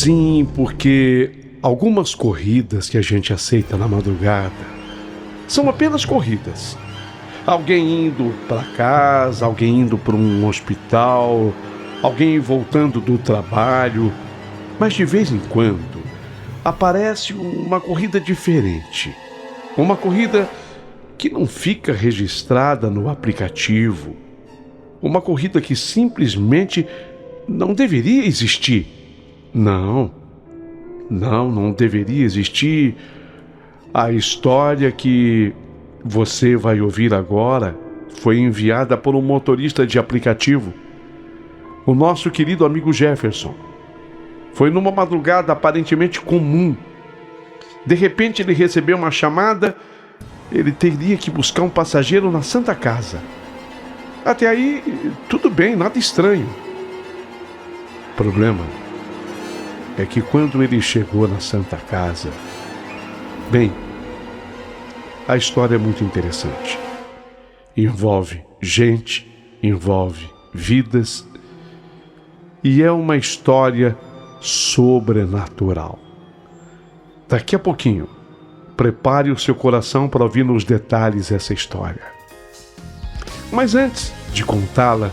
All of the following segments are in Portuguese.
Sim, porque algumas corridas que a gente aceita na madrugada são apenas corridas. Alguém indo para casa, alguém indo para um hospital, alguém voltando do trabalho. Mas de vez em quando aparece uma corrida diferente. Uma corrida que não fica registrada no aplicativo. Uma corrida que simplesmente não deveria existir. Não deveria existir. A história que você vai ouvir agora foi enviada por um motorista de aplicativo, o nosso querido amigo Jefferson. Foi numa madrugada aparentemente comum. De repente ele recebeu uma chamada. Ele teria que buscar um passageiro na Santa Casa. Até aí, tudo bem, nada estranho. O problema é que quando ele chegou na Santa Casa, bem, a história é muito interessante. Envolve gente, envolve vidas, e é uma história sobrenatural. Daqui a pouquinho, prepare o seu coração para ouvir nos detalhes essa história. Mas antes de contá-la,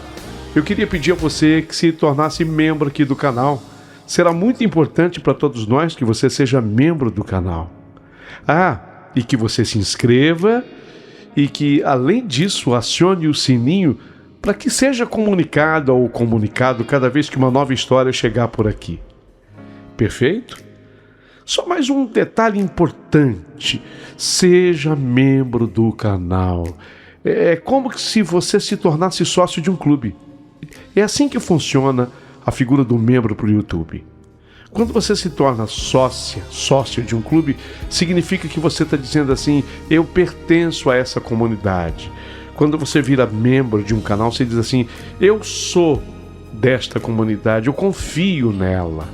eu queria pedir a você que se tornasse membro aqui do canal. Será muito importante para todos nós que você seja membro do canal. E que você se inscreva e que, além disso, acione o sininho para que seja comunicado ou comunicado cada vez que uma nova história chegar por aqui. Perfeito? Só mais um detalhe importante: seja membro do canal. É como se você se tornasse sócio de um clube. É assim que funciona a figura do membro para o YouTube. Quando você se torna sócio de um clube, significa que você está dizendo assim: eu pertenço a essa comunidade. Quando você vira membro de um canal, você diz assim: eu sou desta comunidade, eu confio nela.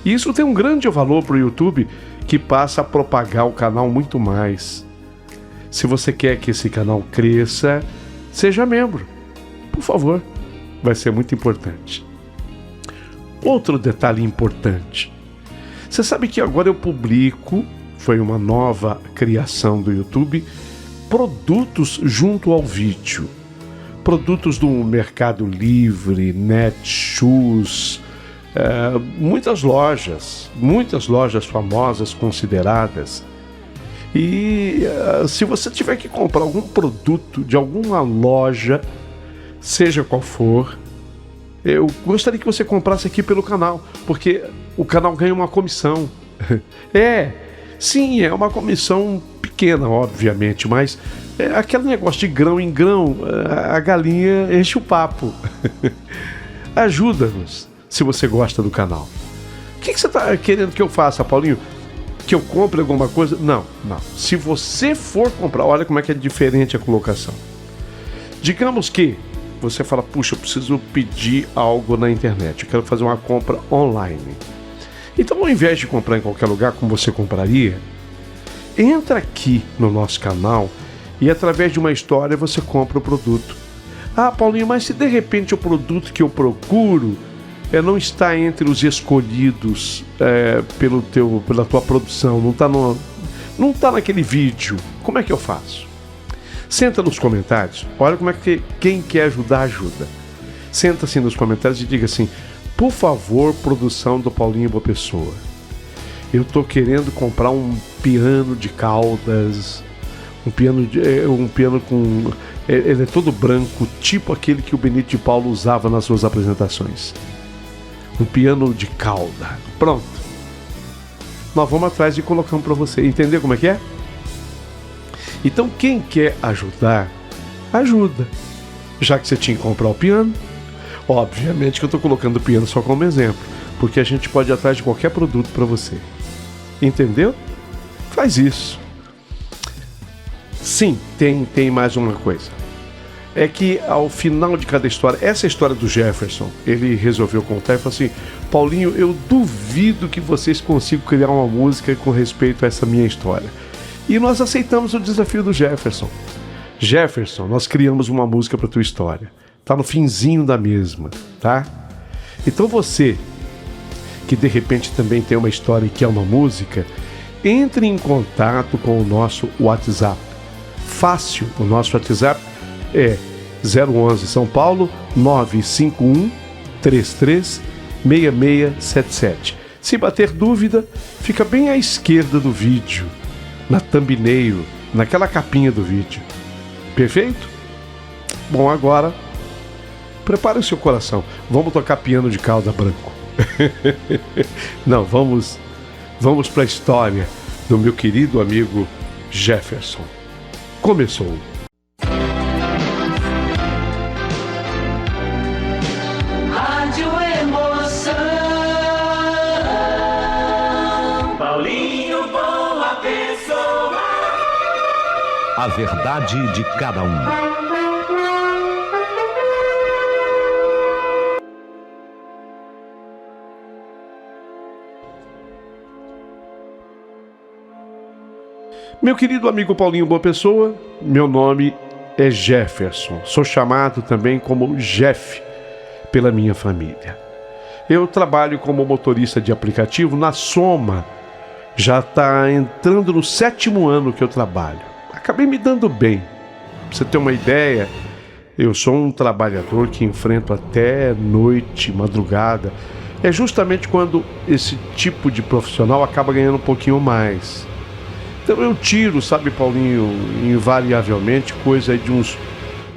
E isso tem um grande valor para o YouTube, que passa a propagar o canal muito mais. Se você quer que esse canal cresça, seja membro. Por favor, vai ser muito importante. Outro detalhe importante. Você sabe que agora eu publico, foi uma nova criação do YouTube, produtos junto ao vídeo. Produtos do Mercado Livre, Netshoes, muitas lojas famosas, consideradas. E se você tiver que comprar algum produto de alguma loja, seja qual for, eu gostaria que você comprasse aqui pelo canal, porque o canal ganha uma comissão. Sim, é uma comissão pequena, obviamente, mas é aquele negócio de grão em grão, a galinha enche o papo. Ajuda-nos, se você gosta do canal. O que você está querendo que eu faça, Paulinho? Que eu compre alguma coisa? Não. Se você for comprar, olha como é que é diferente a colocação. Digamos que você fala: puxa, eu preciso pedir algo na internet, eu quero fazer uma compra online. Então, ao invés de comprar em qualquer lugar como você compraria, entra aqui no nosso canal e através de uma história você compra o produto. Paulinho, mas se de repente o produto que eu procuro não está entre os escolhidos pela tua produção, não está naquele vídeo, como é que eu faço? Senta nos comentários, olha como é que quem quer ajudar, ajuda. Senta assim nos comentários e diga assim: por favor, produção do Paulinho Boa Pessoa, eu estou querendo comprar um piano de caudas, um piano com... ele é todo branco, tipo aquele que o Benito de Paulo usava nas suas apresentações. Um piano de cauda. Pronto. Nós vamos atrás e colocamos para você. Entendeu como é que é? Então, quem quer ajudar, ajuda. Já que você tinha que comprar o piano, obviamente que eu estou colocando o piano só como exemplo, porque a gente pode ir atrás de qualquer produto para você. Entendeu? Faz isso. Sim, tem mais uma coisa. É que ao final de cada história, essa história do Jefferson, ele resolveu contar e falou assim: Paulinho, eu duvido que vocês consigam criar uma música com respeito a essa minha história. E nós aceitamos o desafio do Jefferson. Jefferson, nós criamos uma música para a tua história. Tá no finzinho da mesma, tá? Então você que de repente também tem uma história e quer uma música, entre em contato com o nosso WhatsApp. Fácil, o nosso WhatsApp é 011 São Paulo 951 33 6677. Se bater dúvida, fica bem à esquerda do vídeo, na thumbnail, naquela capinha do vídeo. Perfeito? Bom, agora prepare o seu coração. Vamos tocar piano de cauda branco. Não, vamos para a história do meu querido amigo Jefferson. Começou. Rádio Emoção, Paulinho Boa Pessoa. A verdade de cada um. Meu querido amigo Paulinho Boa Pessoa, meu nome é Jefferson. Sou chamado também como Jeff pela minha família. Eu trabalho como motorista de aplicativo na Soma. Já está entrando no 7º ano que eu trabalho. Acabei me dando bem. Pra você ter uma ideia, eu sou um trabalhador que enfrento até noite, madrugada. É justamente quando esse tipo de profissional acaba ganhando um pouquinho mais. Então eu tiro, sabe, Paulinho, invariavelmente, coisa de uns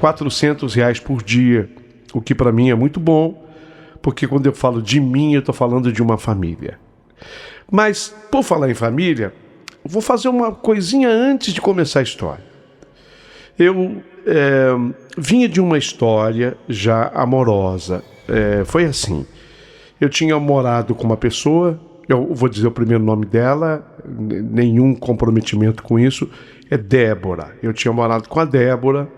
R$400 por dia, o que para mim é muito bom, porque quando eu falo de mim, eu estou falando de uma família. Mas, por falar em família, vou fazer uma coisinha antes de começar a história. Eu vinha de uma história já amorosa. Foi assim, eu tinha morado com uma pessoa. Eu vou dizer o primeiro nome dela, nenhum comprometimento com isso, é Débora. Eu tinha morado com a Débora,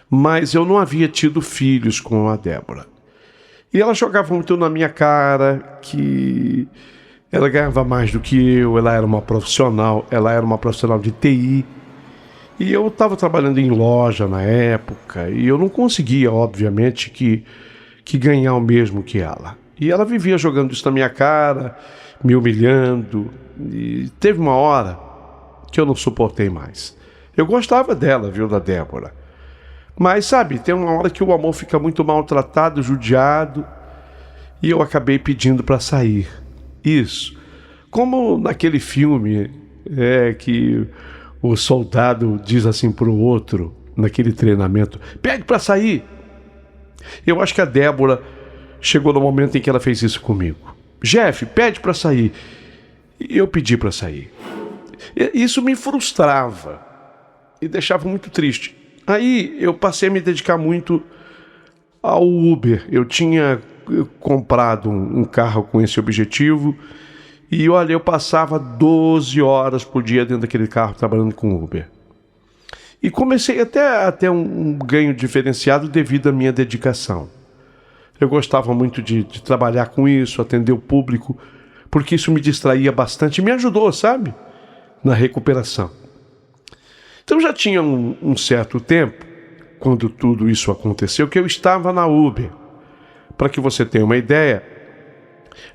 mas eu não havia tido filhos com a Débora. E ela jogava muito na minha cara que ela ganhava mais do que eu, ela era uma profissional de TI. E eu estava trabalhando em loja na época, e eu não conseguia, obviamente, que ganhar o mesmo que ela. E ela vivia jogando isso na minha cara, me humilhando. E teve uma hora que eu não suportei mais. Eu gostava dela, viu, da Débora. Mas, sabe, tem uma hora que o amor fica muito maltratado, judiado. E eu acabei pedindo para sair. Isso. Como naquele filme que o soldado diz assim para o outro, naquele treinamento, pede para sair. Eu acho que a Débora chegou no momento em que ela fez isso comigo. Jeff, pede para sair. E eu pedi para sair. Isso me frustrava e deixava muito triste. Aí eu passei a me dedicar muito ao Uber. Eu tinha comprado um carro com esse objetivo e olha, eu passava 12 horas por dia dentro daquele carro trabalhando com Uber. E comecei até a ter um ganho diferenciado devido à minha dedicação. Eu gostava muito de trabalhar com isso, atender o público, porque isso me distraía bastante e me ajudou, sabe? Na recuperação. Então já tinha um certo tempo, quando tudo isso aconteceu, que eu estava na Uber. Para que você tenha uma ideia,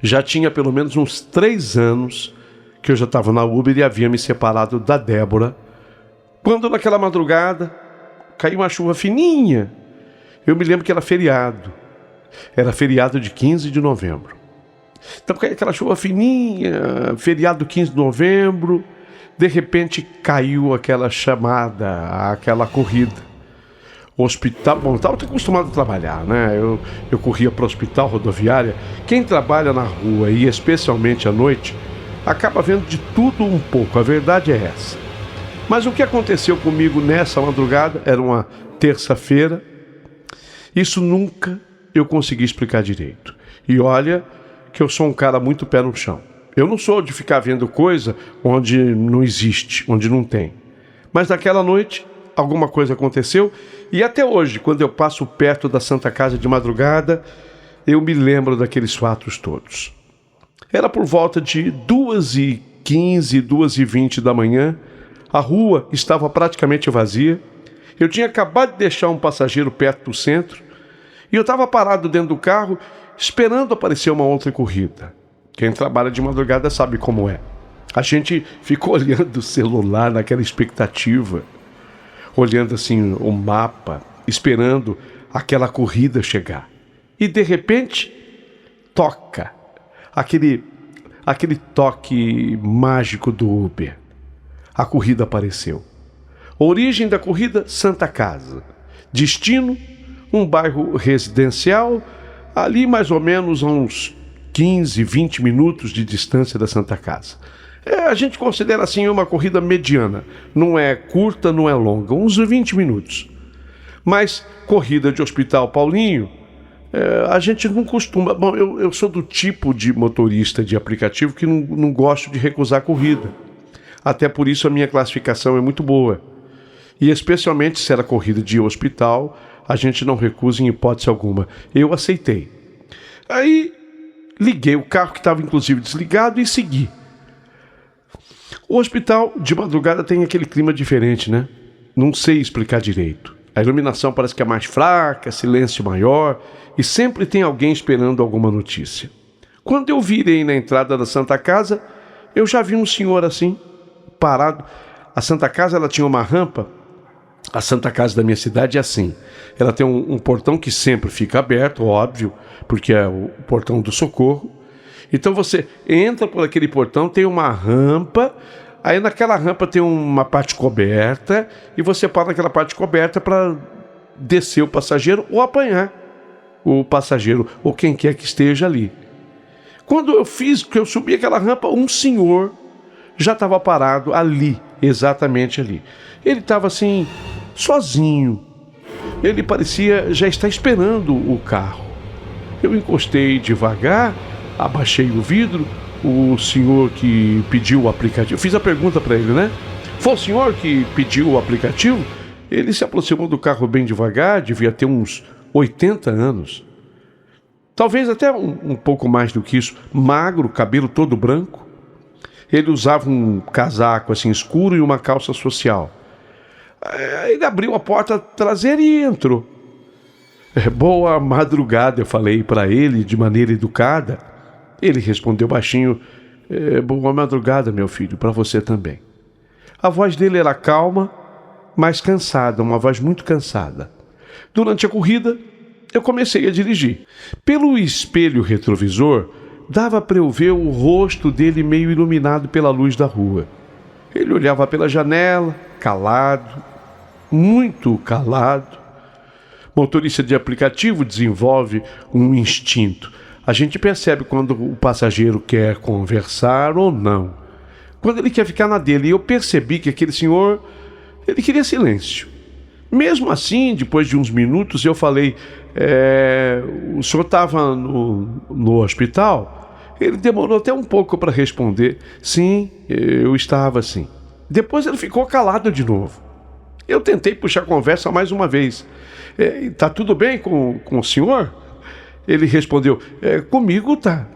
já tinha pelo menos uns 3 anos que eu já estava na Uber e havia me separado da Débora, quando naquela madrugada caiu uma chuva fininha. Eu me lembro que era feriado. Era feriado de 15 de novembro. Então caiu aquela chuva fininha, feriado 15 de novembro. De repente caiu aquela chamada, aquela corrida. O hospital, bom, eu estava acostumado a trabalhar, né? Eu corria para o hospital, rodoviária. Quem trabalha na rua e especialmente à noite, acaba vendo de tudo um pouco, a verdade é essa. Mas o que aconteceu comigo nessa madrugada, era uma terça-feira, isso nunca eu consegui explicar direito. E olha que eu sou um cara muito pé no chão. Eu não sou de ficar vendo coisa onde não existe, onde não tem. Mas naquela noite, alguma coisa aconteceu e até hoje, quando eu passo perto da Santa Casa de madrugada, eu me lembro daqueles fatos todos. Era por volta de 2h15, 2h20 da manhã, a rua estava praticamente vazia, eu tinha acabado de deixar um passageiro perto do centro, e eu estava parado dentro do carro, esperando aparecer uma outra corrida. Quem trabalha de madrugada sabe como é. A gente fica olhando o celular naquela expectativa, olhando assim o mapa, esperando aquela corrida chegar. E de repente, toca aquele toque mágico do Uber. A corrida apareceu. Origem da corrida, Santa Casa. Destino, um bairro residencial, ali mais ou menos a uns 15, 20 minutos de distância da Santa Casa. A gente considera assim uma corrida mediana. Não é curta, não é longa, uns 20 minutos. Mas corrida de Hospital Paulinho, a gente não costuma... Bom, eu sou do tipo de motorista de aplicativo que não gosto de recusar corrida. Até por isso a minha classificação é muito boa. E especialmente se era corrida de hospital, a gente não recusa em hipótese alguma. Eu aceitei. Aí liguei o carro, que estava inclusive desligado, e segui. O hospital de madrugada tem aquele clima diferente, né? Não sei explicar direito. A iluminação parece que é mais fraca, silêncio maior, e sempre tem alguém esperando alguma notícia. Quando eu virei na entrada da Santa Casa, eu já vi um senhor assim, parado. A Santa Casa, ela tinha uma rampa. A Santa Casa da minha cidade é assim. Ela tem um portão que sempre fica aberto, óbvio, porque é o portão do socorro. Então você entra por aquele portão, tem uma rampa, aí naquela rampa tem uma parte coberta, e você para naquela parte coberta para descer o passageiro ou apanhar o passageiro, ou quem quer que esteja ali. Quando eu subi aquela rampa, um senhor já estava parado ali, exatamente ali. Ele estava assim, sozinho. Ele parecia já estar esperando o carro. Eu encostei devagar, abaixei o vidro. O senhor que pediu o aplicativo, fiz a pergunta para ele, né? Foi o senhor que pediu o aplicativo? Ele se aproximou do carro bem devagar, devia ter uns 80 anos. Talvez até um pouco mais do que isso. Magro, cabelo todo branco. Ele usava um casaco assim escuro e uma calça social. Ele abriu a porta traseira e entrou. Boa madrugada, eu falei para ele de maneira educada. Ele respondeu baixinho: boa madrugada, meu filho, para você também. A voz dele era calma, mas cansada, uma voz muito cansada. Durante a corrida, eu comecei a dirigir. Pelo espelho retrovisor, dava para eu ver o rosto dele meio iluminado pela luz da rua. Ele olhava pela janela, calado, muito calado. Motorista de aplicativo desenvolve um instinto. A gente percebe quando o passageiro quer conversar ou não. Quando ele quer ficar na dele. E eu percebi que aquele senhor, ele queria silêncio. Mesmo assim, depois de uns minutos, eu falei: o senhor estava no hospital? Ele demorou até um pouco para responder. Sim, eu estava sim. Depois ele ficou calado de novo. Eu tentei puxar a conversa mais uma vez. Tá tudo bem com o senhor? Ele respondeu: comigo tá.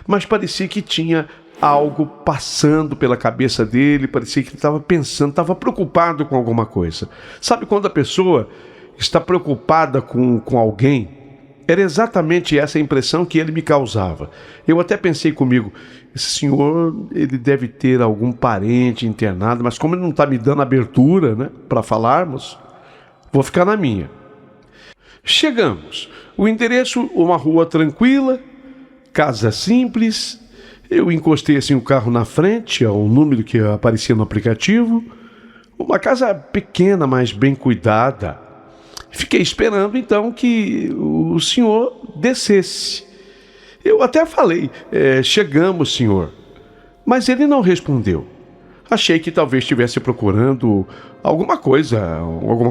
Mas parecia que tinha algo passando pela cabeça dele, parecia que ele estava pensando, estava preocupado com alguma coisa. Sabe quando a pessoa está preocupada com alguém? Era exatamente essa a impressão que ele me causava. Eu até pensei comigo: esse senhor, ele deve ter algum parente internado, mas como ele não está me dando abertura, né, para falarmos, vou ficar na minha. Chegamos. O endereço, uma rua tranquila, casa simples. Eu encostei assim o carro na frente, ao número que aparecia no aplicativo. Uma casa pequena, mas bem cuidada. Fiquei esperando então que o senhor descesse. Eu até falei: chegamos, senhor. Mas ele não respondeu. Achei que talvez estivesse procurando alguma coisa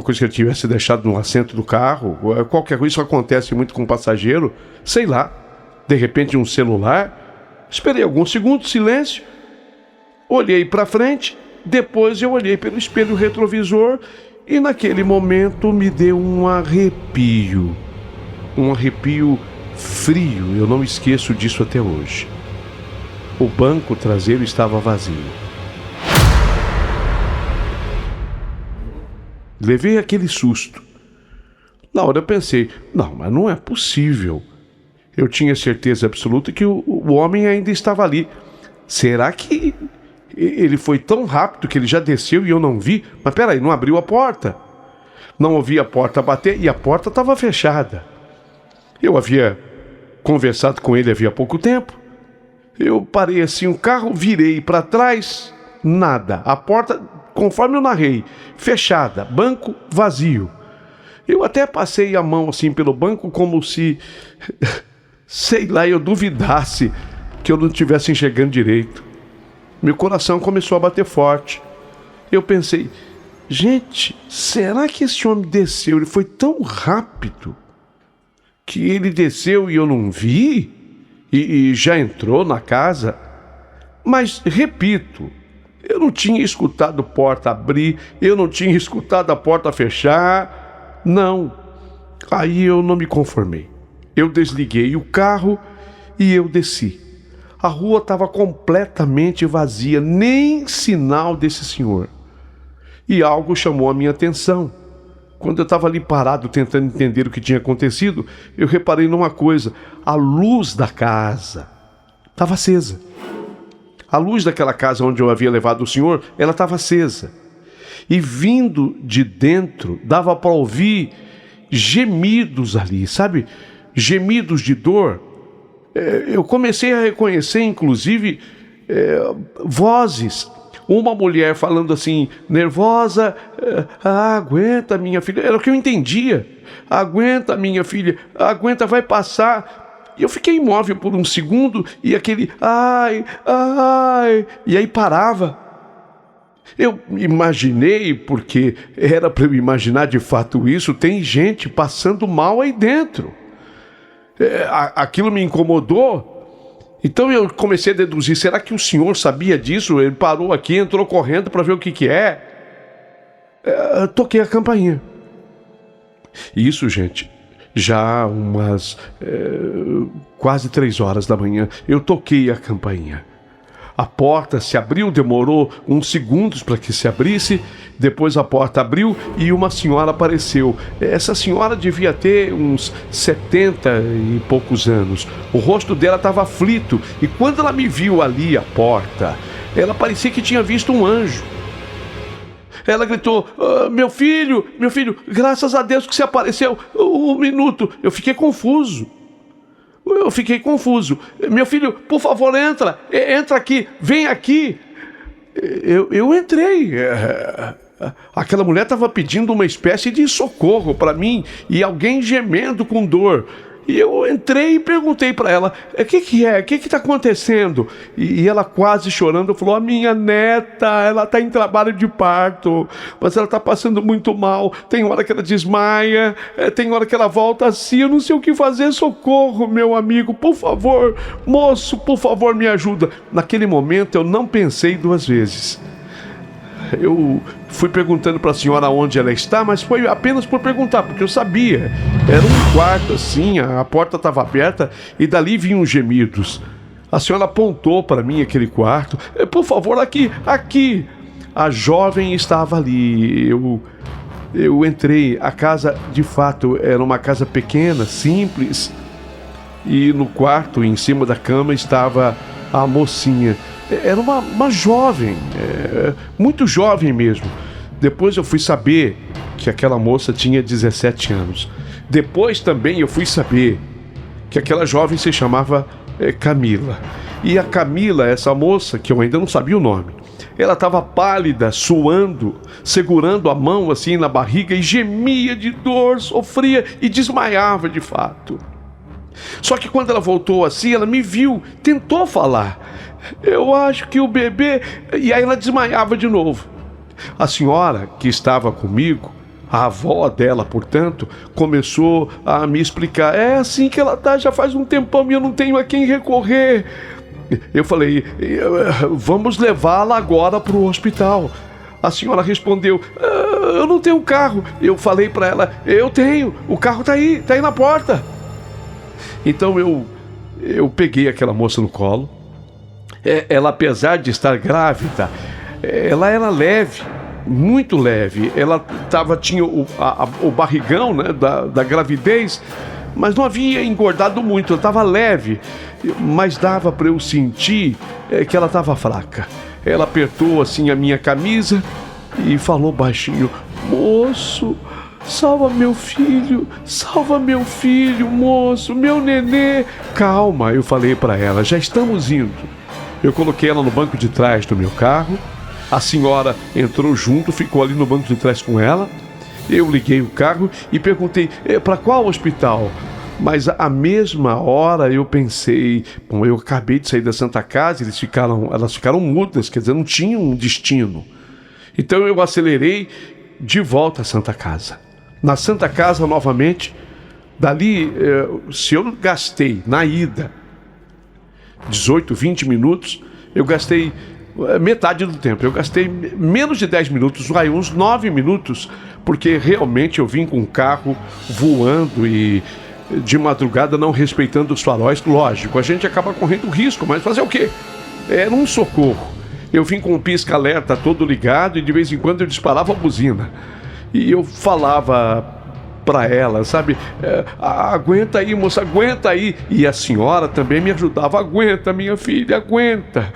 que ele tivesse deixado no assento do carro. Qualquer coisa, isso acontece muito com o passageiro. Sei lá, de repente um celular. Esperei alguns segundos, silêncio. Olhei para frente, depois eu olhei pelo espelho retrovisor e naquele momento me deu um arrepio. Um arrepio frio, eu não esqueço disso até hoje. O banco traseiro estava vazio. Levei aquele susto. Na hora eu pensei: não, mas não é possível. Eu tinha certeza absoluta que o homem ainda estava ali. Será que ele foi tão rápido que ele já desceu e eu não vi? Mas peraí, não abriu a porta. Não ouvi a porta bater e a porta estava fechada. Eu havia conversado com ele havia pouco tempo. Eu parei assim o carro, virei para trás, nada. A porta, conforme eu narrei, fechada, banco vazio. Eu até passei a mão assim pelo banco como se, sei lá, eu duvidasse que eu não estivesse enxergando direito. Meu coração começou a bater forte. Eu pensei, gente, será que esse homem desceu? Ele foi tão rápido que ele desceu e eu não vi? E já entrou na casa? Mas, repito, eu não tinha escutado a porta abrir, eu não tinha escutado a porta fechar. Não. Aí eu não me conformei. Eu desliguei o carro e eu desci. A rua estava completamente vazia, nem sinal desse senhor. E algo chamou a minha atenção. Quando eu estava ali parado tentando entender o que tinha acontecido, eu reparei numa coisa: a luz da casa estava acesa. A luz daquela casa onde eu havia levado o senhor, ela estava acesa. E vindo de dentro, dava para ouvir gemidos ali, sabe? Gemidos de dor. Eu comecei a reconhecer, inclusive, vozes. Uma mulher falando assim, nervosa, aguenta, minha filha. Era o que eu entendia. Aguenta, minha filha, aguenta, vai passar. E eu fiquei imóvel por um segundo e aquele ai, ai, e aí parava. Eu imaginei, porque era para eu imaginar de fato isso, tem gente passando mal aí dentro. Aquilo me incomodou. Então eu comecei a deduzir, será que o senhor sabia disso? Ele parou aqui, entrou correndo para ver o que é. Toquei a campainha. Isso, gente, já umas quase 3 horas da manhã, eu toquei a campainha. A porta se abriu, demorou uns segundos para que se abrisse, depois a porta abriu e uma senhora apareceu. Essa senhora devia ter uns 70 e poucos anos. O rosto dela estava aflito e quando ela me viu ali à porta, ela parecia que tinha visto um anjo. Ela gritou, meu filho, graças a Deus que você apareceu. Um minuto, eu fiquei confuso. Meu filho, por favor, entra aqui, vem aqui. Eu entrei. Aquela mulher estava pedindo uma espécie de socorro para mim e alguém gemendo com dor. E eu entrei e perguntei para ela, o que é? O que está acontecendo? E ela quase chorando falou, a minha neta, ela está em trabalho de parto, mas ela está passando muito mal, tem hora que ela desmaia, tem hora que ela volta assim, eu não sei o que fazer, socorro, meu amigo, por favor, moço, por favor, me ajuda. Naquele momento eu não pensei 2 vezes. Eu fui perguntando para a senhora onde ela está, mas foi apenas por perguntar, porque eu sabia. Era um quarto assim, a porta estava aberta e dali vinham gemidos. A senhora apontou para mim aquele quarto. Por favor, aqui. A jovem estava ali. Eu entrei. A casa, de fato, era uma casa pequena, simples. E no quarto, em cima da cama, estava a mocinha. Era uma jovem, muito jovem mesmo. Depois eu fui saber que aquela moça tinha 17 anos. Depois também eu fui saber que aquela jovem se chamava Camila. E a Camila, essa moça, que eu ainda não sabia o nome, ela estava pálida, suando, segurando a mão assim na barriga e gemia de dor, sofria e desmaiava de fato. Só que quando ela voltou assim, ela me viu, tentou falar. Eu acho que o bebê... E aí ela desmaiava de novo. A senhora que estava comigo, a avó dela, portanto, começou a me explicar. É assim que ela tá, já faz um tempão e eu não tenho a quem recorrer. Eu falei, vamos levá-la agora para o hospital. A senhora respondeu, eu não tenho carro. Eu falei para ela, eu tenho, o carro tá aí na porta. Então eu peguei aquela moça no colo. Ela, apesar de estar grávida, ela era leve, muito leve. Ela tinha o barrigão, né, da gravidez, mas não havia engordado muito, ela estava leve, mas dava para eu sentir que ela estava fraca. Ela apertou assim a minha camisa e falou baixinho: moço, salva meu filho, moço, meu nenê. Calma, eu falei para ela, já estamos indo. Eu coloquei ela no banco de trás do meu carro, a senhora entrou junto, ficou ali no banco de trás com ela. Eu liguei o carro e perguntei: para qual hospital? Mas à mesma hora eu pensei: bom, eu acabei de sair da Santa Casa, elas ficaram mudas, quer dizer, não tinham um destino. Então eu acelerei de volta à Santa Casa. Na Santa Casa, novamente, dali, se eu gastei na ida 18, 20 minutos, eu gastei metade do tempo. Eu gastei menos de 10 minutos, uns 9 minutos, porque realmente eu vim com o carro voando e de madrugada não respeitando os faróis. Lógico, a gente acaba correndo risco, mas fazer o quê? Era um socorro. Eu vim com o pisca-alerta todo ligado e de vez em quando eu disparava a buzina. E eu falava para ela, sabe? Aguenta aí, moça, aguenta aí. E a senhora também me ajudava: aguenta, minha filha, aguenta.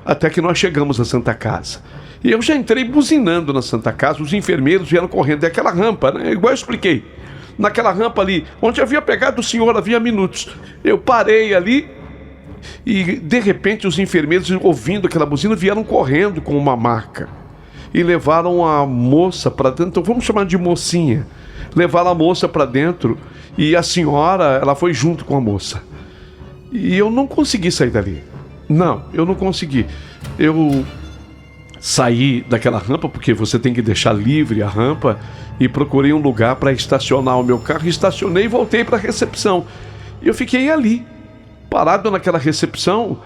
Até que nós chegamos à Santa Casa. E eu já entrei buzinando na Santa Casa, os enfermeiros vieram correndo. É aquela rampa, né? Igual eu expliquei. Naquela rampa ali, onde havia pegado o senhor havia minutos. Eu parei ali e, de repente, os enfermeiros, ouvindo aquela buzina, vieram correndo com uma maca. E levaram a moça para dentro, então vamos chamar de mocinha. Levaram a moça para dentro e a senhora, ela foi junto com a moça. E eu não consegui sair dali. Não, eu não consegui. Eu saí daquela rampa, porque você tem que deixar livre a rampa, e procurei um lugar para estacionar o meu carro. Estacionei e voltei para a recepção. Eu fiquei ali, parado naquela recepção,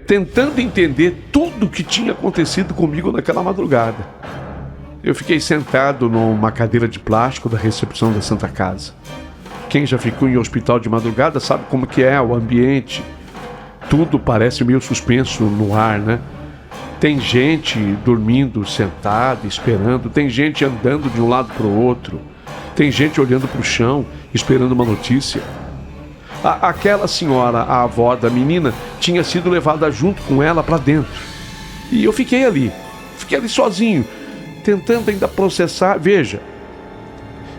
tentando entender tudo o que tinha acontecido comigo naquela madrugada. Eu fiquei sentado numa cadeira de plástico da recepção da Santa Casa. Quem já ficou em hospital de madrugada sabe como que é o ambiente. Tudo parece meio suspenso no ar, né? Tem gente dormindo sentada, esperando. Tem gente andando de um lado para o outro. Tem gente olhando para o chão, esperando uma notícia. Aquela senhora, a avó da menina, tinha sido levada junto com ela para dentro. E eu fiquei ali sozinho, tentando ainda processar. Veja,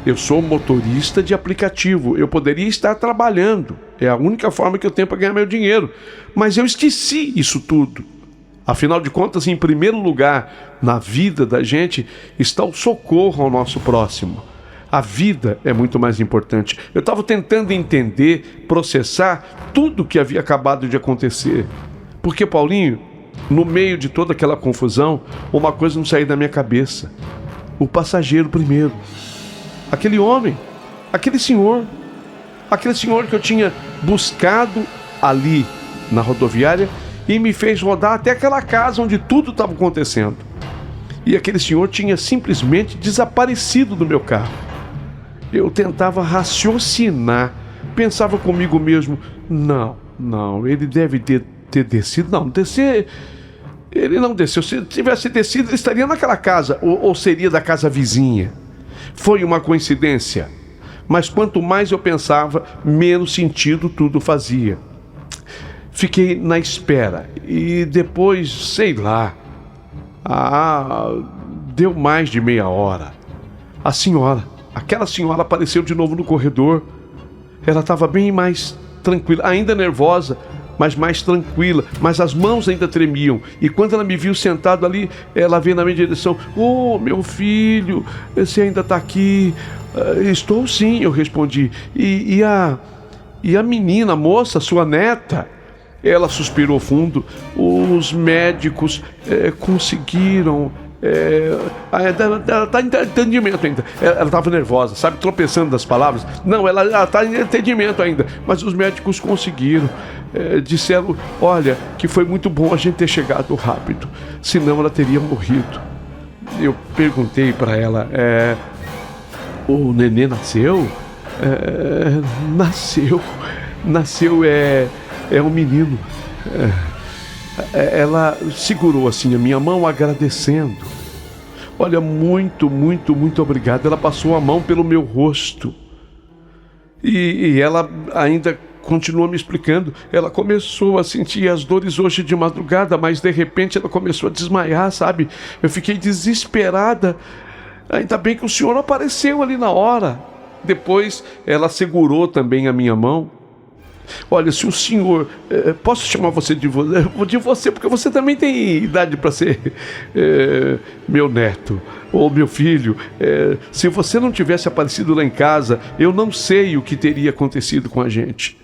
eu sou motorista de aplicativo, eu poderia estar trabalhando, é a única forma que eu tenho para ganhar meu dinheiro, mas eu esqueci isso tudo. Afinal de contas, em primeiro lugar na vida da gente está o socorro ao nosso próximo. A vida é muito mais importante. Eu estava tentando entender, processar tudo o que havia acabado de acontecer. Porque, Paulinho, no meio de toda aquela confusão, uma coisa não saía da minha cabeça: o passageiro primeiro. Aquele homem, aquele senhor que eu tinha buscado ali na rodoviária e me fez rodar até aquela casa onde tudo estava acontecendo. E aquele senhor tinha simplesmente desaparecido do meu carro. Eu tentava raciocinar, pensava comigo mesmo: não, ele deve ter descido. Não, descer, ele não desceu. Se tivesse descido, ele estaria naquela casa, ou seria da casa vizinha. Foi uma coincidência, mas quanto mais eu pensava, menos sentido tudo fazia. Fiquei na espera e depois, sei lá, deu mais de meia hora. Aquela senhora apareceu de novo no corredor. Ela estava bem mais tranquila, ainda nervosa, mas mais tranquila, mas as mãos ainda tremiam. E quando ela me viu sentado ali, ela veio na minha direção: "Oh, meu filho, você ainda está aqui?" "Estou sim", eu respondi. E a menina, a moça, sua neta?" Ela suspirou fundo. "Os médicos conseguiram..." Ela está em entendimento ainda. Ela estava nervosa, sabe, tropeçando das palavras. Não, ela está em entendimento ainda. Mas os médicos conseguiram. Disseram, olha, que foi muito bom a gente ter chegado rápido, senão ela teria morrido. Eu perguntei para ela: o nenê nasceu? Nasceu, é um menino. Ela segurou assim a minha mão, agradecendo. Olha, muito, muito, muito obrigado. Ela passou a mão pelo meu rosto. E ela ainda continuou me explicando. Ela começou a sentir as dores hoje de madrugada, mas de repente ela começou a desmaiar, sabe? Eu fiquei desesperada. Ainda bem que o senhor apareceu ali na hora. Depois ela segurou também a minha mão. Olha, se o senhor... posso chamar você de você, porque você também tem idade para ser meu neto ou meu filho. Se você não tivesse aparecido lá em casa, eu não sei o que teria acontecido com a gente.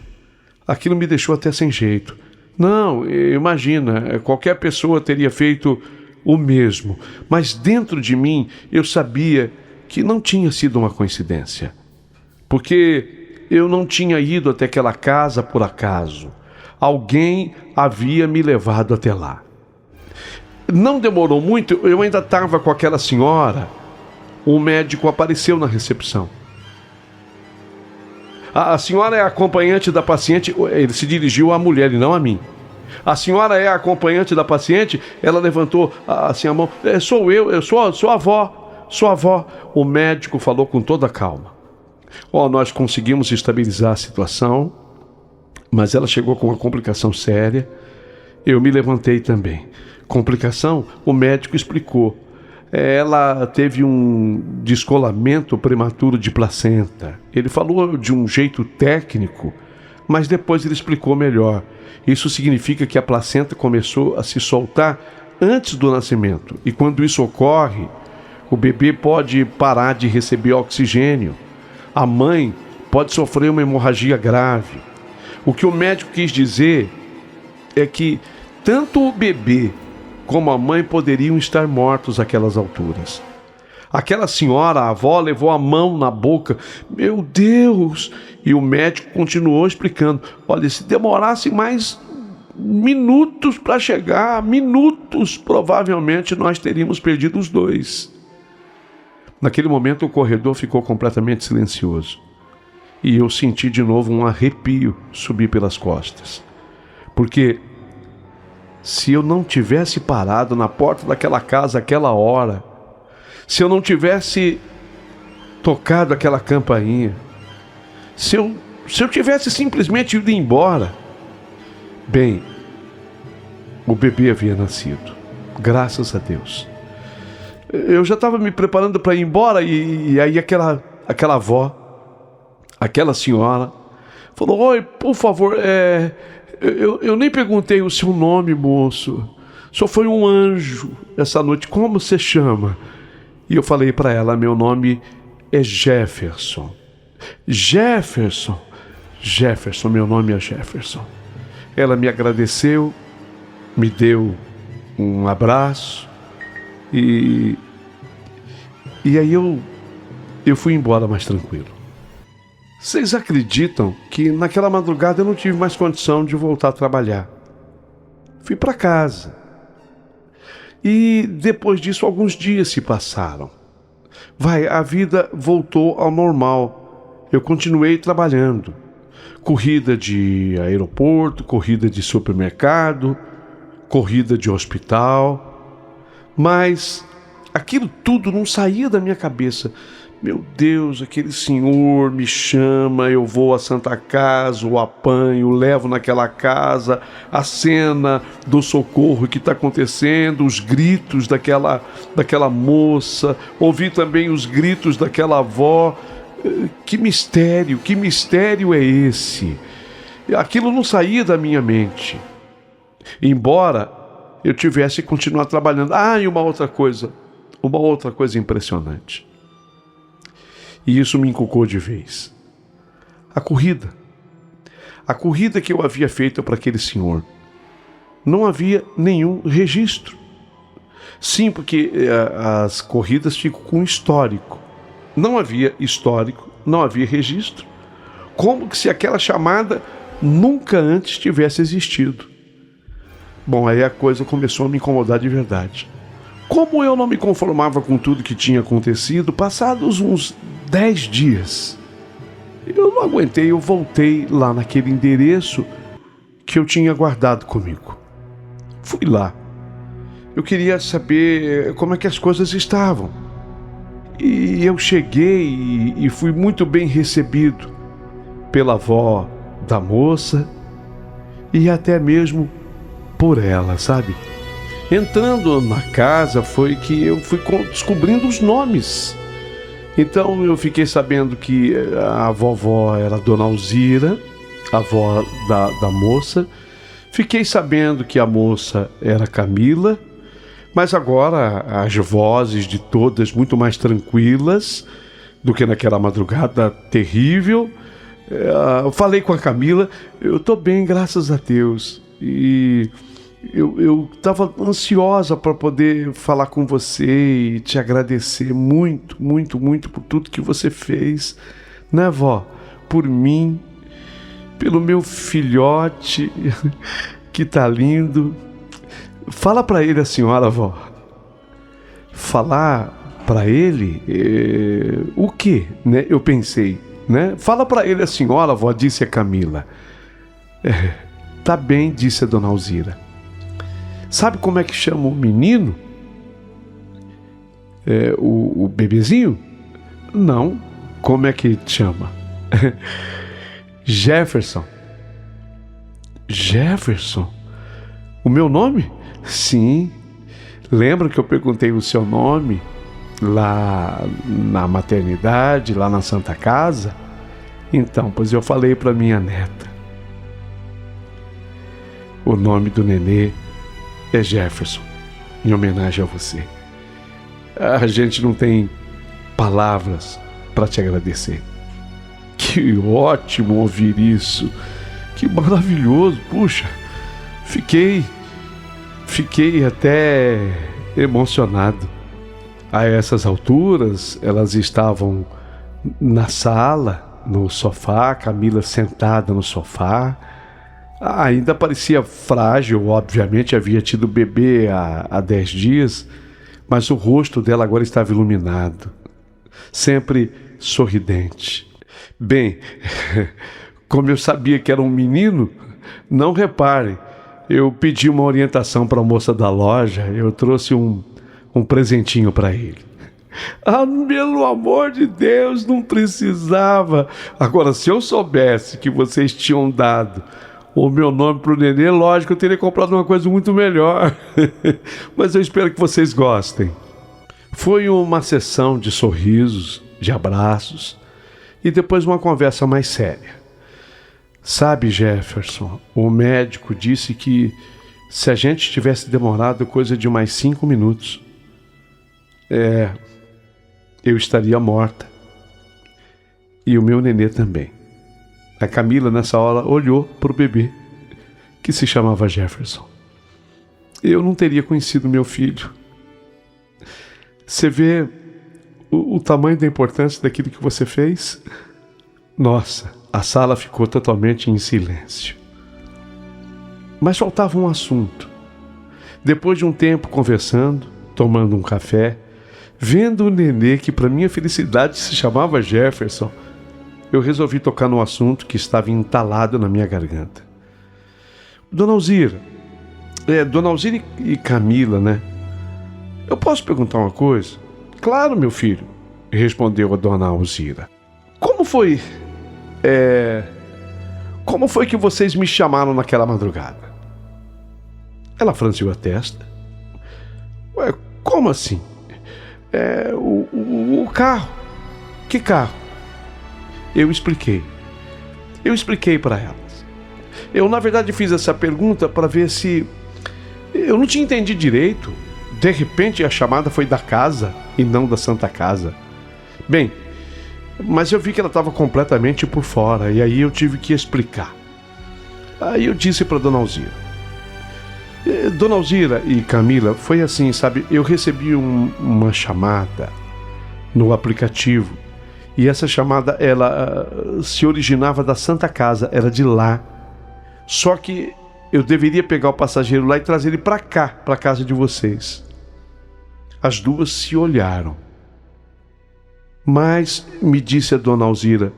Aquilo me deixou até sem jeito. Não, imagina, qualquer pessoa teria feito o mesmo. Mas dentro de mim eu sabia que não tinha sido uma coincidência. Porque eu não tinha ido até aquela casa por acaso. Alguém havia me levado até lá. Não demorou muito, eu ainda estava com aquela senhora. Um médico apareceu na recepção. A senhora é a acompanhante da paciente. Ele se dirigiu à mulher e não a mim. A senhora é a acompanhante da paciente? Ela levantou assim a mão. Sou eu sou a avó. Sou a avó. O médico falou com toda a calma. Nós conseguimos estabilizar a situação, mas ela chegou com uma complicação séria. Eu me levantei também. Complicação? O médico explicou. Ela teve um descolamento prematuro de placenta. Ele falou de um jeito técnico, mas depois ele explicou melhor. Isso significa que a placenta começou a se soltar antes do nascimento. E quando isso ocorre, o bebê pode parar de receber oxigênio. A mãe pode sofrer uma hemorragia grave. O que o médico quis dizer é que tanto o bebê como a mãe poderiam estar mortos àquelas alturas. Aquela senhora, a avó, levou a mão na boca. Meu Deus! E o médico continuou explicando. Olha, se demorasse mais minutos para chegar, provavelmente nós teríamos perdido os dois. Naquele momento o corredor ficou completamente silencioso. E eu senti de novo um arrepio subir pelas costas. Porque se eu não tivesse parado na porta daquela casa àquela hora, se eu não tivesse tocado aquela campainha, se eu tivesse simplesmente ido embora, bem, o bebê havia nascido. Graças a Deus. Eu já estava me preparando para ir embora e aí aquela avó, aquela senhora, falou: oi, por favor, eu nem perguntei o seu nome, moço. Só foi um anjo essa noite. Como você chama? E eu falei para ela: meu nome é Jefferson. Jefferson, meu nome é Jefferson. Ela me agradeceu, me deu um abraço. E aí eu fui embora mais tranquilo. Vocês acreditam que naquela madrugada eu não tive mais condição de voltar a trabalhar? Fui para casa. E depois disso alguns dias se passaram. A vida voltou ao normal. Eu continuei trabalhando. Corrida de aeroporto, corrida de supermercado, corrida de hospital. Mas aquilo tudo não saía da minha cabeça. Meu Deus, aquele senhor me chama, eu vou à Santa Casa, o apanho, levo naquela casa, a cena do socorro que está acontecendo, os gritos daquela moça, ouvi também os gritos daquela avó. Que mistério é esse? Aquilo não saía da minha mente. Embora eu tivesse que continuar trabalhando. E uma outra coisa impressionante. E isso me encucou de vez. A corrida que eu havia feito para aquele senhor, não havia nenhum registro. Sim, porque as corridas ficam com histórico. Não havia histórico, não havia registro. Como que se aquela chamada nunca antes tivesse existido. Bom, aí a coisa começou a me incomodar de verdade. Como eu não me conformava com tudo que tinha acontecido, passados uns 10 dias, eu não aguentei, eu voltei lá naquele endereço que eu tinha guardado comigo. Fui lá. Eu queria saber como é que as coisas estavam. E eu cheguei e fui muito bem recebido. pela avó da moça e até mesmo por ela, sabe? Entrando na casa foi que eu fui descobrindo os nomes. Então eu fiquei sabendo que a vovó era Dona Alzira, a avó da moça. Fiquei sabendo que a moça era Camila, mas agora as vozes de todas muito mais tranquilas do que naquela madrugada terrível. Eu falei com a Camila, eu estou bem, graças a Deus. E eu estava ansiosa para poder falar com você e te agradecer muito, muito, muito por tudo que você fez, né, vó? Por mim, pelo meu filhote, que tá lindo. Fala para ele a senhora, vó. Falar para ele o quê, né? Eu pensei, né? Fala para ele a senhora, vó, disse a Camila. Tá bem, disse a Dona Alzira. Sabe como é que chama o menino? O bebezinho? Não. Como é que chama? Jefferson. Jefferson? O meu nome? Sim. Lembra que eu perguntei o seu nome lá na maternidade, lá na Santa Casa? Então, pois eu falei para minha neta. O nome do nenê é Jefferson, em homenagem a você. A gente não tem palavras para te agradecer. Que ótimo ouvir isso. Que maravilhoso. Puxa, fiquei até emocionado. A essas alturas, elas estavam na sala, no sofá, Camila sentada no sofá. Ainda parecia frágil, obviamente havia tido bebê há 10 dias, mas o rosto dela agora estava iluminado, sempre sorridente. Bem, como eu sabia que era um menino, não reparem, eu pedi uma orientação para a moça da loja, eu trouxe um presentinho para ele. Ah, pelo amor de Deus, não precisava. Agora, se eu soubesse que vocês tinham dado o meu nome para o nenê, lógico, eu teria comprado uma coisa muito melhor. Mas eu espero que vocês gostem. Foi uma sessão de sorrisos, de abraços e depois uma conversa mais séria. Sabe, Jefferson, o médico disse que se a gente tivesse demorado coisa de mais 5 minutos, eu estaria morta. E o meu nenê também. A Camila, nessa hora, olhou para o bebê, que se chamava Jefferson. Eu não teria conhecido meu filho. Você vê o tamanho da importância daquilo que você fez? Nossa, a sala ficou totalmente em silêncio. Mas faltava um assunto. Depois de um tempo conversando, tomando um café, vendo o nenê, que para minha felicidade se chamava Jefferson, eu resolvi tocar no assunto que estava entalado na minha garganta. Dona Alzira e Camila, né? Eu posso perguntar uma coisa? Claro, meu filho, respondeu a Dona Alzira. Como foi que vocês me chamaram naquela madrugada? Ela franziu a testa. Ué, como assim? O carro. Que carro? Eu expliquei para elas. Eu, na verdade, fiz essa pergunta para ver se... Eu não tinha entendido direito. De repente, a chamada foi da casa e não da Santa Casa. Bem, mas eu vi que ela estava completamente por fora e aí eu tive que explicar. Aí eu disse para Dona Alzira. Dona Alzira e Camila, foi assim, sabe? Eu recebi uma chamada no aplicativo. E essa chamada, ela se originava da Santa Casa, era de lá. Só que eu deveria pegar o passageiro lá e trazer ele para cá, para a casa de vocês. As duas se olharam. Mas, me disse a Dona Alzira,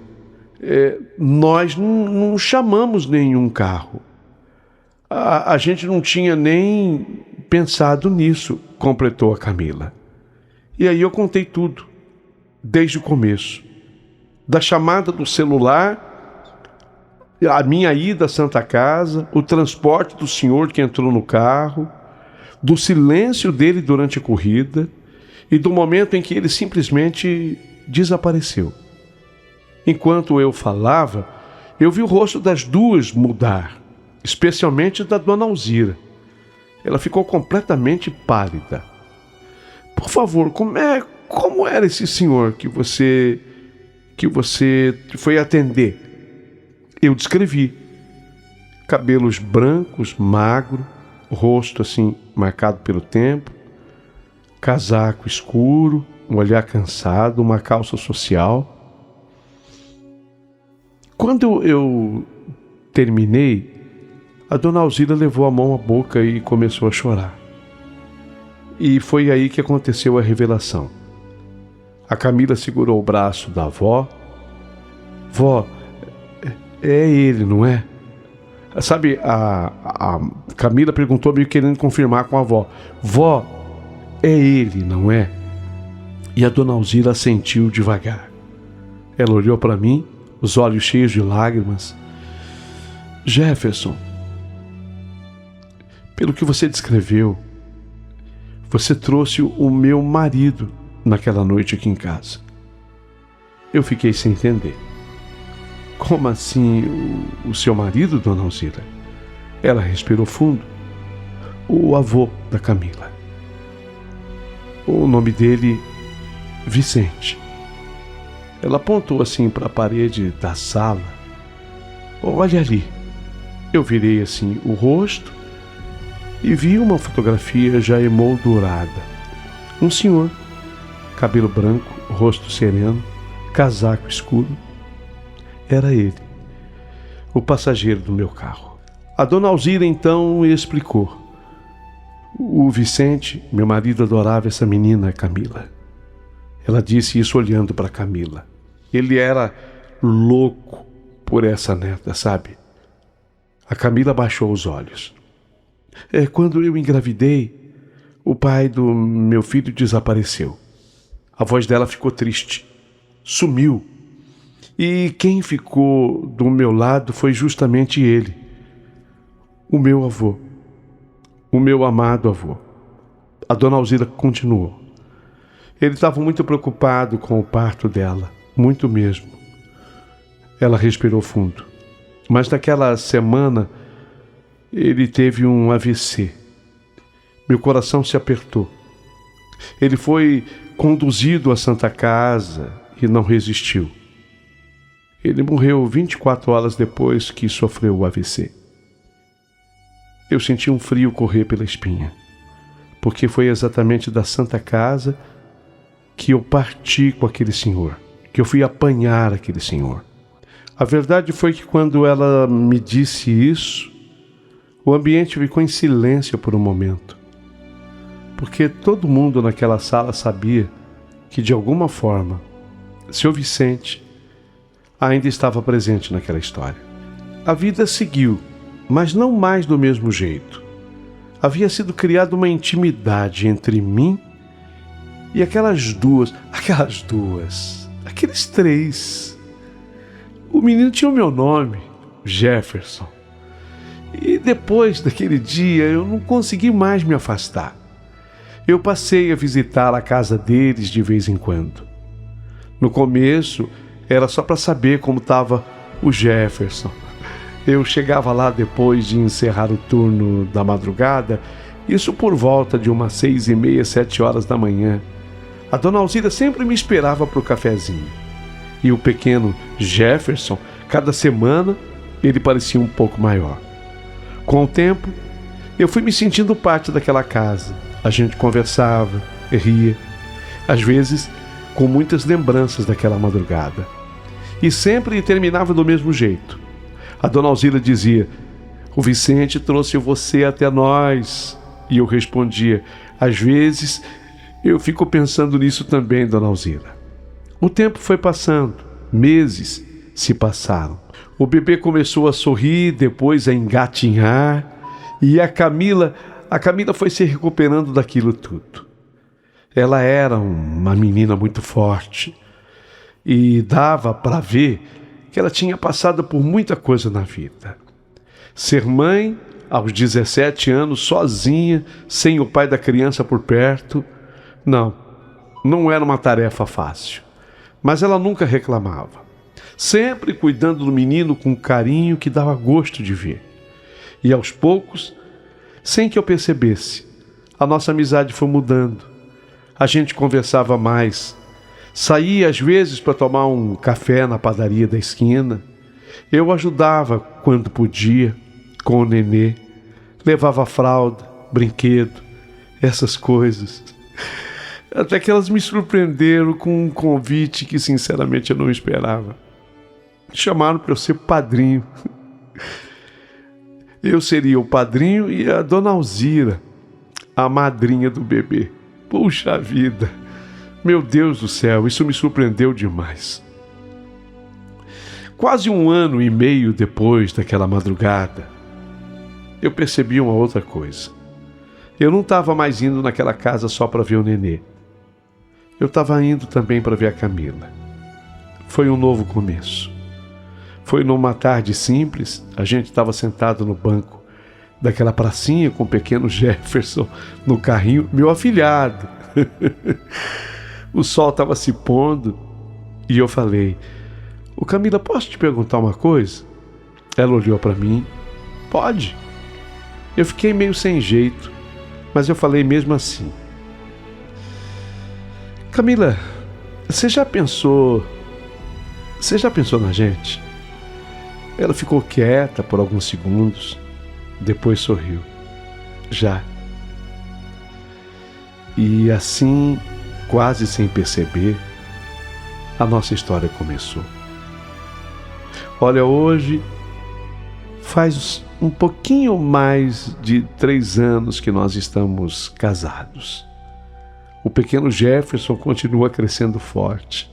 nós não chamamos nenhum carro. A gente não tinha nem pensado nisso, completou a Camila. E aí eu contei tudo. Desde o começo, da chamada do celular a minha ida à Santa Casa, o transporte do senhor que entrou no carro, do silêncio dele durante a corrida e do momento em que ele simplesmente desapareceu. Enquanto eu falava, eu vi o rosto das duas mudar, especialmente da dona Alzira. Ela ficou completamente pálida. Por favor, como era esse senhor que você foi atender? Eu descrevi. Cabelos brancos, magro, rosto assim marcado pelo tempo, casaco escuro, um olhar cansado, uma calça social. Quando eu terminei, a dona Alzira levou a mão à boca e começou a chorar. E foi aí que aconteceu a revelação. A Camila segurou o braço da avó. Vó, é ele, não é? Sabe, a Camila perguntou meio querendo confirmar com a avó. Vó, é ele, não é? E a dona Alzira assentiu devagar. Ela olhou para mim, os olhos cheios de lágrimas. Jefferson, pelo que você descreveu, você trouxe o meu marido naquela noite aqui em casa. Eu fiquei sem entender. Como assim o seu marido, dona Alzira? Ela respirou fundo. O avô da Camila. O nome dele, Vicente. Ela apontou assim para a parede da sala. Olha ali. Eu virei assim o rosto e vi uma fotografia já emoldurada. Um senhor, cabelo branco, rosto sereno, casaco escuro. Era ele, o passageiro do meu carro. A dona Alzira então explicou. O Vicente, meu marido, adorava essa menina, Camila. Ela disse isso olhando para Camila. Ele era louco por essa neta, sabe? A Camila baixou os olhos. Quando eu engravidei, o pai do meu filho desapareceu. A voz dela ficou triste. Sumiu. E quem ficou do meu lado foi justamente ele. O meu avô. O meu amado avô. A dona Alzira continuou. Ele estava muito preocupado com o parto dela. Muito mesmo. Ela respirou fundo. Mas naquela semana, ele teve um AVC. Meu coração se apertou. Ele foi conduzido à Santa Casa e não resistiu. Ele morreu 24 horas depois que sofreu o AVC. Eu senti um frio correr pela espinha, porque foi exatamente da Santa Casa que eu parti com aquele senhor, que eu fui apanhar aquele senhor. A verdade foi que quando ela me disse isso, o ambiente ficou em silêncio por um momento, porque todo mundo naquela sala sabia que, de alguma forma, seu Vicente ainda estava presente naquela história. A vida seguiu, mas não mais do mesmo jeito. Havia sido criada uma intimidade entre mim e aqueles três. O menino tinha o meu nome, Jefferson. E depois daquele dia eu não consegui mais me afastar. Eu passei a visitar a casa deles de vez em quando. No começo era só para saber como estava o Jefferson. Eu chegava lá depois de encerrar o turno da madrugada, isso por volta de umas 6h30, 7 horas da manhã. A dona Alzira sempre me esperava para o cafezinho. E o pequeno Jefferson, cada semana, ele parecia um pouco maior. Com o tempo, eu fui me sentindo parte daquela casa. A gente conversava, ria, às vezes com muitas lembranças daquela madrugada. E sempre terminava do mesmo jeito. A dona Alzira dizia: o Vicente trouxe você até nós. E eu respondia: às vezes eu fico pensando nisso também, dona Alzira. O tempo foi passando, meses se passaram. O bebê começou a sorrir, depois a engatinhar, e a Camila foi se recuperando daquilo tudo. Ela era uma menina muito forte e dava para ver que ela tinha passado por muita coisa na vida. Ser mãe aos 17 anos, sozinha, sem o pai da criança por perto, não era uma tarefa fácil. Mas ela nunca reclamava, sempre cuidando do menino com carinho que dava gosto de ver. E aos poucos, sem que eu percebesse, a nossa amizade foi mudando. A gente conversava mais, saía às vezes para tomar um café na padaria da esquina. Eu ajudava quando podia, com o nenê, levava fralda, brinquedo, essas coisas. Até que elas me surpreenderam com um convite que sinceramente eu não esperava. Chamaram para eu ser padrinho. Eu seria o padrinho e a dona Alzira, a madrinha do bebê. Puxa vida! Meu Deus do céu, isso me surpreendeu demais. Quase 1 ano e meio depois daquela madrugada, eu percebi uma outra coisa. Eu não estava mais indo naquela casa só para ver o nenê. Eu estava indo também para ver a Camila. Foi um novo começo. Foi numa tarde simples, a gente estava sentado no banco daquela pracinha com o pequeno Jefferson no carrinho, meu afilhado. O sol estava se pondo e eu falei: "Ô Camila, posso te perguntar uma coisa?" Ela olhou para mim: "Pode." Eu fiquei meio sem jeito, mas eu falei mesmo assim: "Camila, você já pensou na gente?" Ela ficou quieta por alguns segundos, depois sorriu. "Já." E assim, quase sem perceber, a nossa história começou. Olha, hoje faz um pouquinho mais de 3 anos que nós estamos casados. O pequeno Jefferson continua crescendo forte.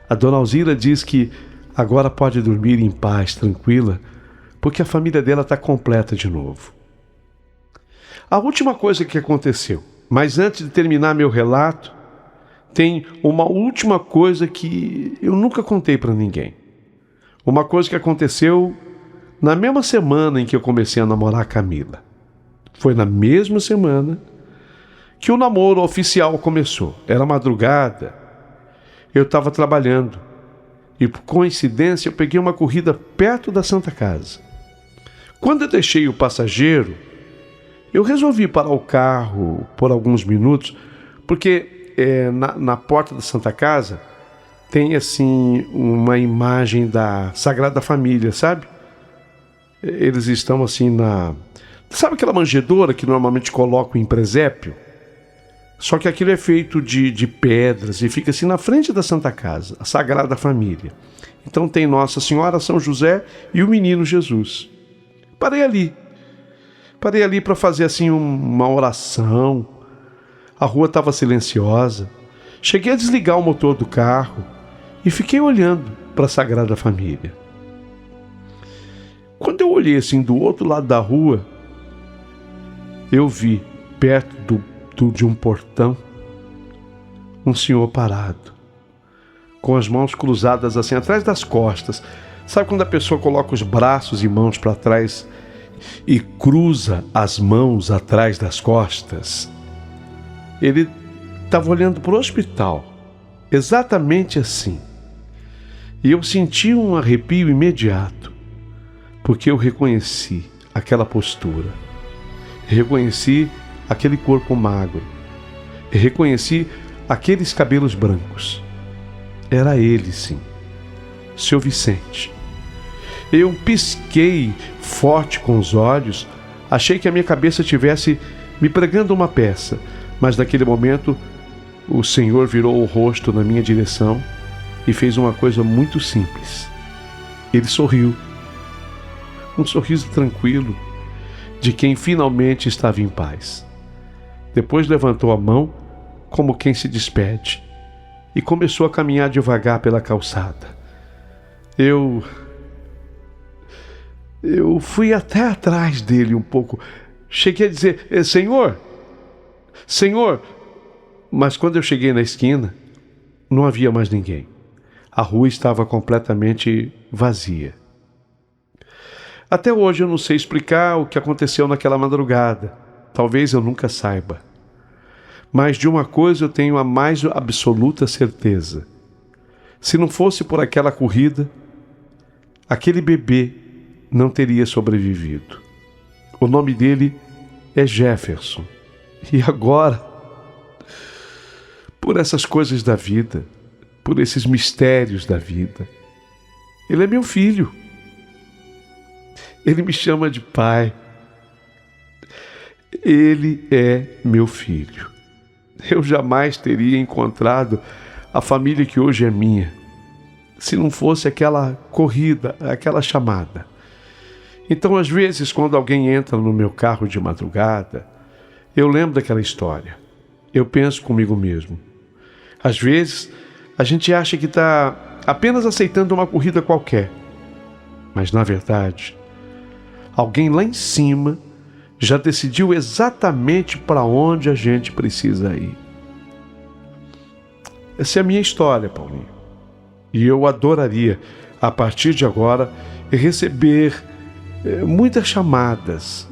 A dona Alzira diz que agora pode dormir em paz, tranquila, porque a família dela está completa de novo. A última coisa que aconteceu, mas antes de terminar meu relato, tem uma última coisa que eu nunca contei para ninguém. Uma coisa que aconteceu na mesma semana em que eu comecei a namorar a Camila. Foi na mesma semana que o namoro oficial começou. Era madrugada, eu estava trabalhando e, por coincidência, eu peguei uma corrida perto da Santa Casa. Quando eu deixei o passageiro, eu resolvi parar o carro por alguns minutos, porque na porta da Santa Casa tem assim uma imagem da Sagrada Família, sabe? Eles estão assim Sabe aquela manjedoura que normalmente colocam em presépio? Só que aquilo é feito de pedras e fica assim na frente da Santa Casa, a Sagrada Família. Então tem Nossa Senhora, São José e o Menino Jesus. Parei ali para fazer assim uma oração. A rua estava silenciosa. Cheguei a desligar o motor do carro e fiquei olhando para a Sagrada Família. Quando eu olhei assim do outro lado da rua, eu vi perto de um portão um senhor parado, com as mãos cruzadas assim atrás das costas. Sabe quando a pessoa coloca os braços e mãos para trás e cruza as mãos atrás das costas? Ele estava olhando para o hospital, exatamente assim. E eu senti um arrepio imediato, porque eu reconheci aquela postura, reconheci aquele corpo magro, reconheci aqueles cabelos brancos. Era ele, sim, seu Vicente. Eu pisquei forte com os olhos, achei que a minha cabeça tivesse me pregando uma peça, mas naquele momento o Senhor virou o rosto na minha direção e fez uma coisa muito simples. Ele sorriu, um sorriso tranquilo, de quem finalmente estava em paz. Depois levantou a mão como quem se despede e começou a caminhar devagar pela calçada. Eu fui até atrás dele um pouco. Cheguei a dizer: Senhor! Mas quando eu cheguei na esquina, não havia mais ninguém. a rua estava completamente vazia. Até hoje eu não sei explicar o que aconteceu naquela madrugada. Talvez eu nunca saiba. Mas de uma coisa eu tenho a mais absoluta certeza. Se não fosse por aquela corrida, aquele bebê não teria sobrevivido. O nome dele é Jefferson. E agora, por essas coisas da vida, por esses mistérios da vida, ele é meu filho. Ele me chama de pai. Ele é meu filho. Eu jamais teria encontrado a família que hoje é minha, se não fosse aquela corrida, aquela chamada. Então, às vezes, quando alguém entra no meu carro de madrugada, eu lembro daquela história. Eu penso comigo mesmo. Às vezes, a gente acha que está apenas aceitando uma corrida qualquer. Mas, na verdade, alguém lá em cima já decidiu exatamente para onde a gente precisa ir. Essa é a minha história, Paulinho. E eu adoraria, a partir de agora, receber muitas chamadas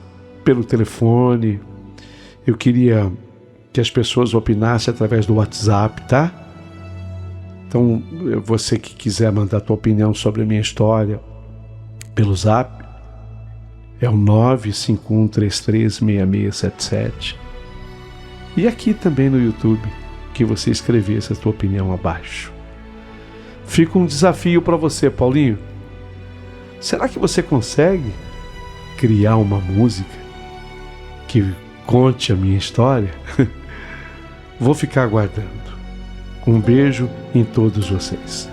pelo telefone. Eu queria que as pessoas opinassem através do WhatsApp, tá? Então, você que quiser mandar a tua opinião sobre a minha história pelo Zap, é o 951336677. E aqui também no YouTube, que você escrevesse a tua opinião abaixo. Fica um desafio para você, Paulinho. Será que você consegue criar uma música que conte a minha história? Vou ficar aguardando. Um beijo em todos vocês.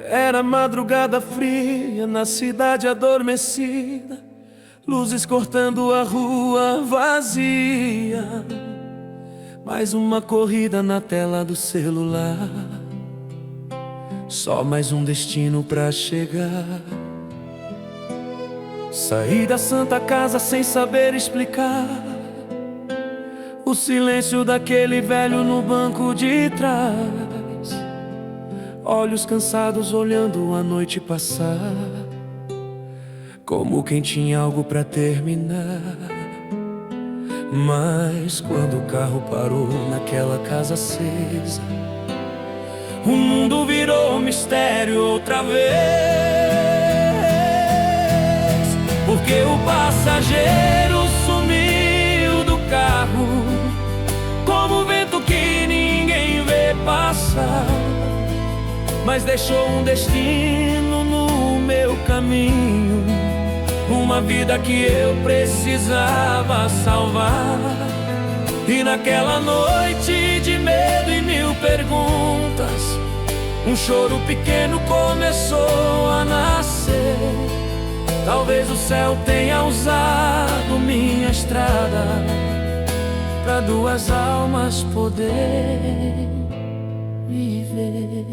Era madrugada fria, na cidade adormecida, luzes cortando a rua vazia. Mais uma corrida na tela do celular, só mais um destino pra chegar. Saí da Santa Casa sem saber explicar o silêncio daquele velho no banco de trás. Olhos cansados olhando a noite passar, como quem tinha algo pra terminar. Mas quando o carro parou naquela casa acesa, o mundo virou mistério outra vez. Porque o passageiro sumiu do carro, como o vento que ninguém vê passar. Mas deixou um destino no meu caminho, uma vida que eu precisava salvar. E naquela noite de medo e mil perguntas, um choro pequeno começou a nascer. Talvez o céu tenha usado minha estrada para duas almas poder viver.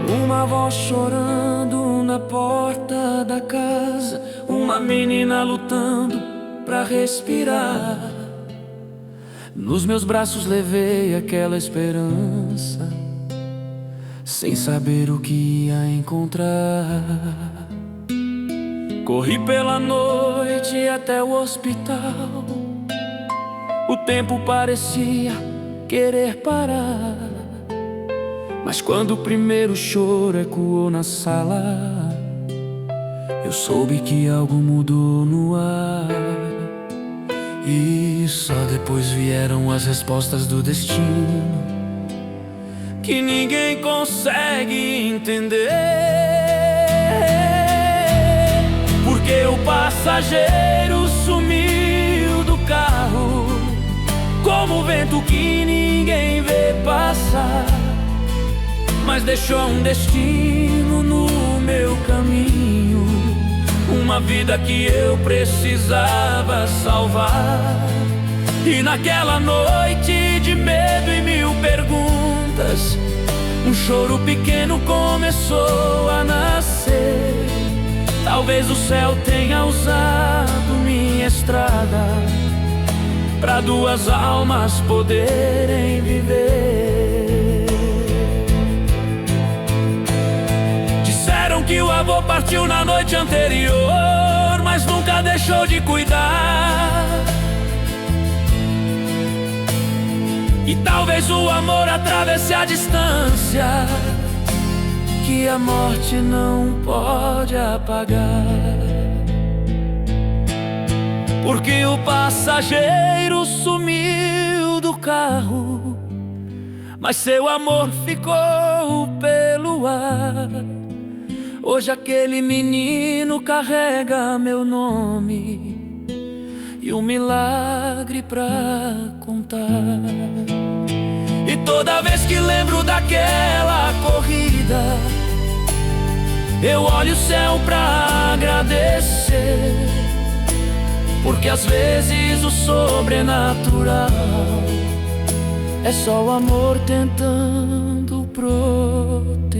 Uma voz chorando na porta da casa, uma menina lutando pra respirar. Nos meus braços levei aquela esperança, sem saber o que ia encontrar. Corri pela noite até o hospital, o tempo parecia querer parar. Mas quando o primeiro choro ecoou na sala, eu soube que algo mudou no ar. E só depois vieram as respostas do destino, que ninguém consegue entender. Porque o passageiro sumiu do carro, como o vento que ninguém vê passar. Mas deixou um destino no meu caminho, uma vida que eu precisava salvar. E naquela noite de medo e mil perguntas, choro pequeno começou a nascer. Talvez o céu tenha usado minha estrada para duas almas poderem viver. Disseram que o avô partiu na noite anterior, mas nunca deixou de cuidar. E talvez o amor atravesse a distância que a morte não pode apagar. Porque o passageiro sumiu do carro, mas seu amor ficou pelo ar. Hoje aquele menino carrega meu nome e um milagre pra contar. E toda vez que lembro daquela corrida, eu olho o céu pra agradecer. Porque às vezes o sobrenatural é só o amor tentando proteger.